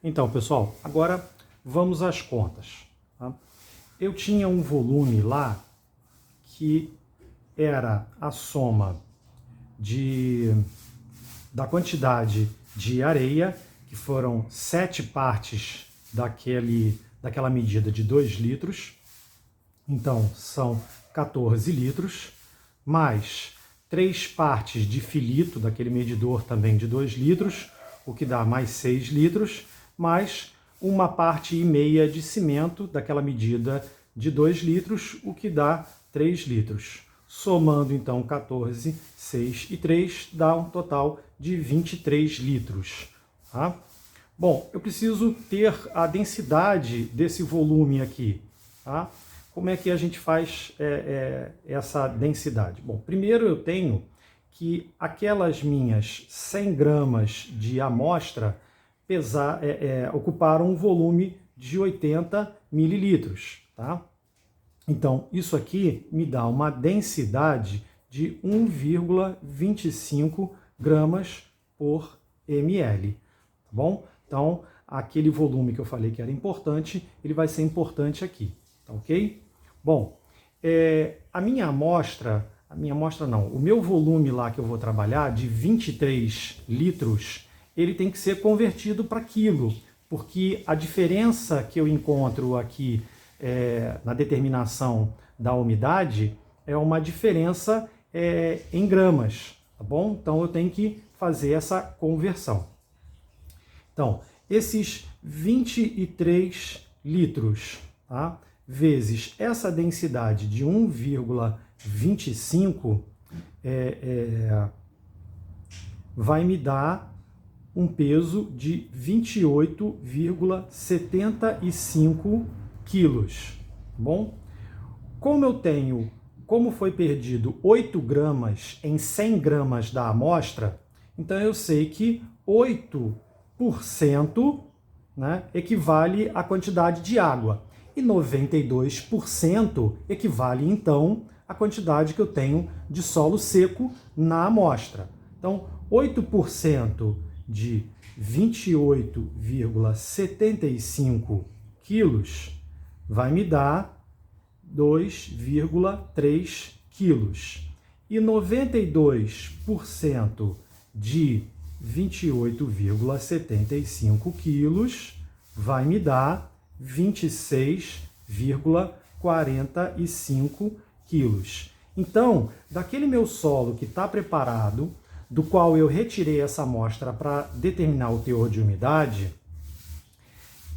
Então, pessoal, agora vamos às contas. Tá? Eu tinha um volume lá que era a soma da quantidade de areia, que foram 7 partes daquela medida de 2 litros. Então, são 14 litros, mais 3 partes de filito, daquele medidor também de 2 litros, o que dá mais 6 litros, mais uma parte e meia de cimento, daquela medida de 2 litros, o que dá 3 litros. Somando, então, 14, 6 e 3, dá um total de 23 litros. Tá? Bom, eu preciso ter a densidade desse volume aqui. Tá? Como é que a gente faz essa densidade? Bom, primeiro eu tenho que aquelas minhas 100 gramas de amostra ocuparam um volume de 80 mililitros. Tá? Então, isso aqui me dá uma densidade de 1,25 gramas por ml. Tá bom? Então, aquele volume que eu falei que era importante, ele vai ser importante aqui. Tá ok? Bom, o meu volume lá que eu vou trabalhar, de 23 litros, ele tem que ser convertido para quilo, porque a diferença que eu encontro aqui na determinação da umidade é uma diferença em gramas, tá bom? Então eu tenho que fazer essa conversão. Então, esses 23 litros, tá? Vezes essa densidade de 1,25 vai me dar um peso de 28,75 quilos. Bom, como foi perdido 8 gramas em 100 gramas da amostra, então eu sei que 8%, né, equivale à quantidade de água. E 92% equivale, então, à quantidade que eu tenho de solo seco na amostra. Então, 8% de 28,75 quilos vai me dar 2,3 quilos. E 92% de 28,75 quilos vai me dar 26,45 quilos. Então, daquele meu solo que está preparado, do qual eu retirei essa amostra para determinar o teor de umidade,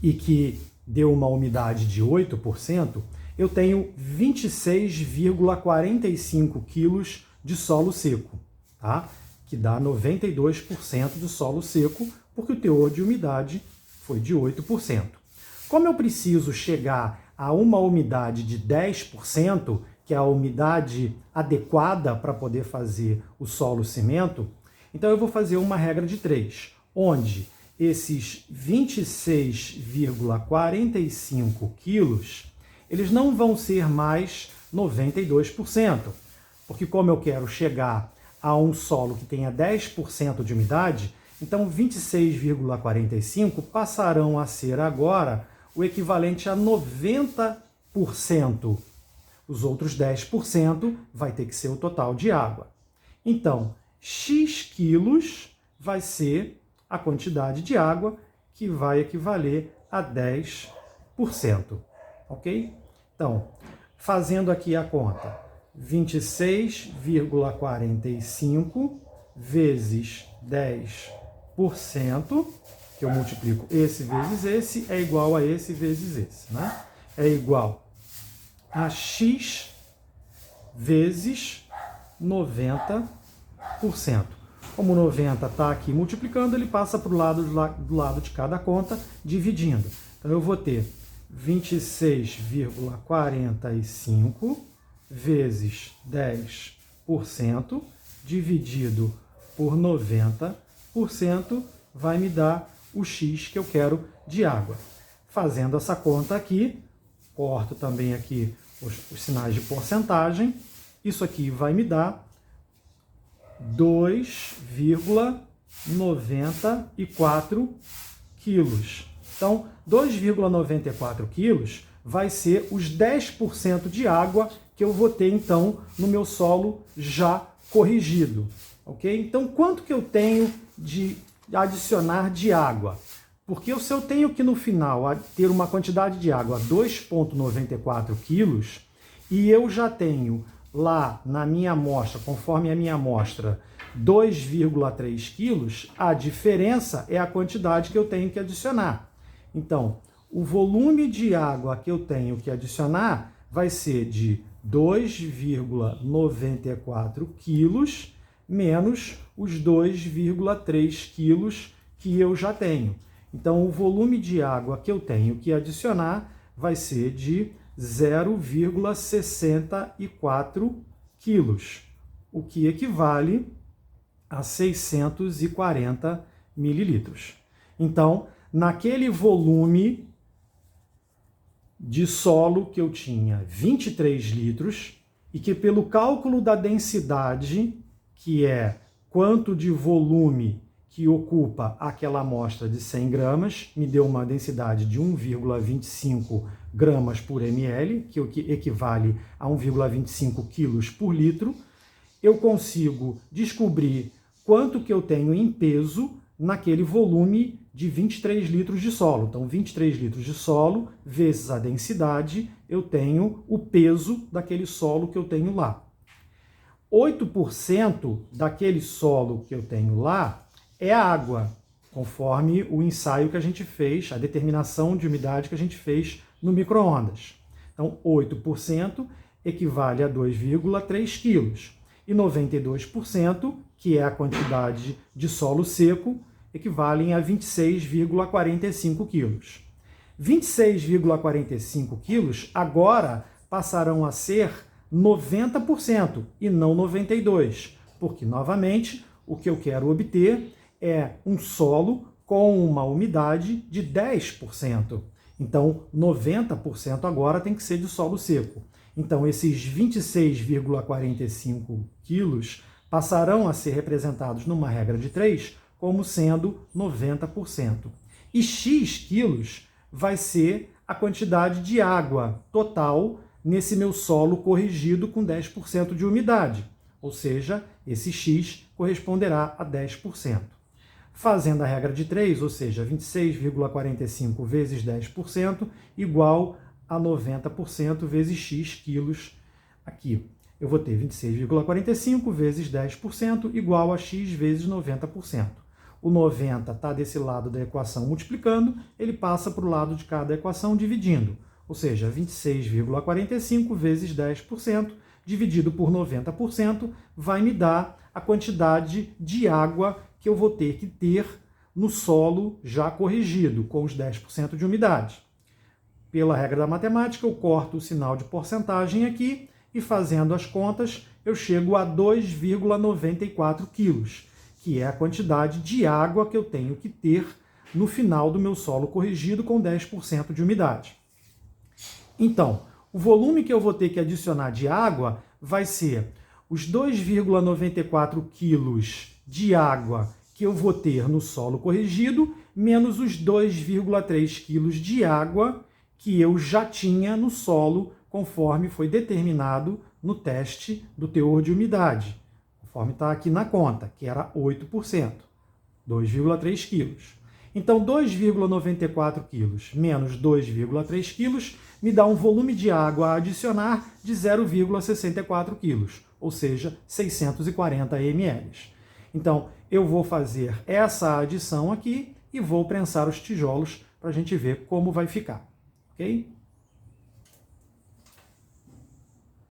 e que deu uma umidade de 8%, eu tenho 26,45 quilos de solo seco, tá? Que dá 92% do solo seco, porque o teor de umidade foi de 8%. Como eu preciso chegar a uma umidade de 10%, que é a umidade adequada para poder fazer o solo cimento, então eu vou fazer uma regra de 3, onde esses 26,45 quilos, eles não vão ser mais 92%, porque como eu quero chegar a um solo que tenha 10% de umidade, então 26,45 passarão a ser agora o equivalente a 90%. Os outros 10% vai ter que ser o total de água. Então, X quilos vai ser a quantidade de água que vai equivaler a 10%. Ok? Então, fazendo aqui a conta, 26,45 vezes 10%, que eu multiplico esse vezes esse, é igual a esse vezes esse, né? É igual a X vezes 90%. Como 90 está aqui multiplicando, ele passa para o do lado de cada conta, dividindo. Então eu vou ter 26,45 vezes 10% dividido por 90% vai me dar o X que eu quero de água. Fazendo essa conta aqui, corto também aqui os sinais de porcentagem, isso aqui vai me dar 2,94 quilos. Então, 2,94 quilos vai ser os 10% de água que eu vou ter, então, no meu solo já corrigido. Ok? Então, quanto que eu tenho de adicionar de água? Porque se eu tenho que, no final, ter uma quantidade de água 2,94 quilos, e eu já tenho lá na minha amostra, conforme a minha amostra, 2,3 quilos, a diferença é a quantidade que eu tenho que adicionar. Então, o volume de água que eu tenho que adicionar vai ser de 2,94 quilos menos os 2,3 quilos que eu já tenho. Então, o volume de água que eu tenho que adicionar vai ser de 0,64 quilos, o que equivale a 640 mililitros. Então, naquele volume de solo que eu tinha 23 litros, e que pelo cálculo da densidade, que é quanto de volume que ocupa aquela amostra de 100 gramas, me deu uma densidade de 1,25 gramas por ml, que equivale a 1,25 quilos por litro. Eu consigo descobrir quanto que eu tenho em peso naquele volume de 23 litros de solo. Então, 23 litros de solo vezes a densidade, eu tenho o peso daquele solo que eu tenho lá. 8% daquele solo que eu tenho lá é água, conforme o ensaio que a gente fez, a determinação de umidade que a gente fez no micro-ondas. Então, 8% equivale a 2,3 quilos. E 92%, que é a quantidade de solo seco, equivalem a 26,45 quilos. 26,45 quilos agora passarão a ser 90% e não 92%, porque, novamente, o que eu quero obter é um solo com uma umidade de 10%. Então, 90% agora tem que ser de solo seco. Então, esses 26,45 quilos passarão a ser representados numa regra de 3 como sendo 90%. E X quilos vai ser a quantidade de água total nesse meu solo corrigido com 10% de umidade. Ou seja, esse X corresponderá a 10%. Fazendo a regra de 3, ou seja, 26,45 vezes 10% igual a 90% vezes X quilos aqui. Eu vou ter 26,45 vezes 10% igual a X vezes 90%. O 90 está desse lado da equação multiplicando, ele passa para o lado de cada equação dividindo. Ou seja, 26,45 vezes 10% dividido por 90% vai me dar a quantidade de água que eu vou ter que ter no solo já corrigido, com os 10% de umidade. Pela regra da matemática, eu corto o sinal de porcentagem aqui e, fazendo as contas, eu chego a 2,94 quilos, que é a quantidade de água que eu tenho que ter no final do meu solo corrigido com 10% de umidade. Então, o volume que eu vou ter que adicionar de água vai ser os 2,94 quilos de água que eu vou ter no solo corrigido, menos os 2,3 quilos de água que eu já tinha no solo, conforme foi determinado no teste do teor de umidade, conforme está aqui na conta, que era 8%, 2,3 quilos. Então, 2,94 quilos menos 2,3 quilos me dá um volume de água a adicionar de 0,64 quilos, ou seja, 640 ml. Então, eu vou fazer essa adição aqui e vou prensar os tijolos para a gente ver como vai ficar, ok?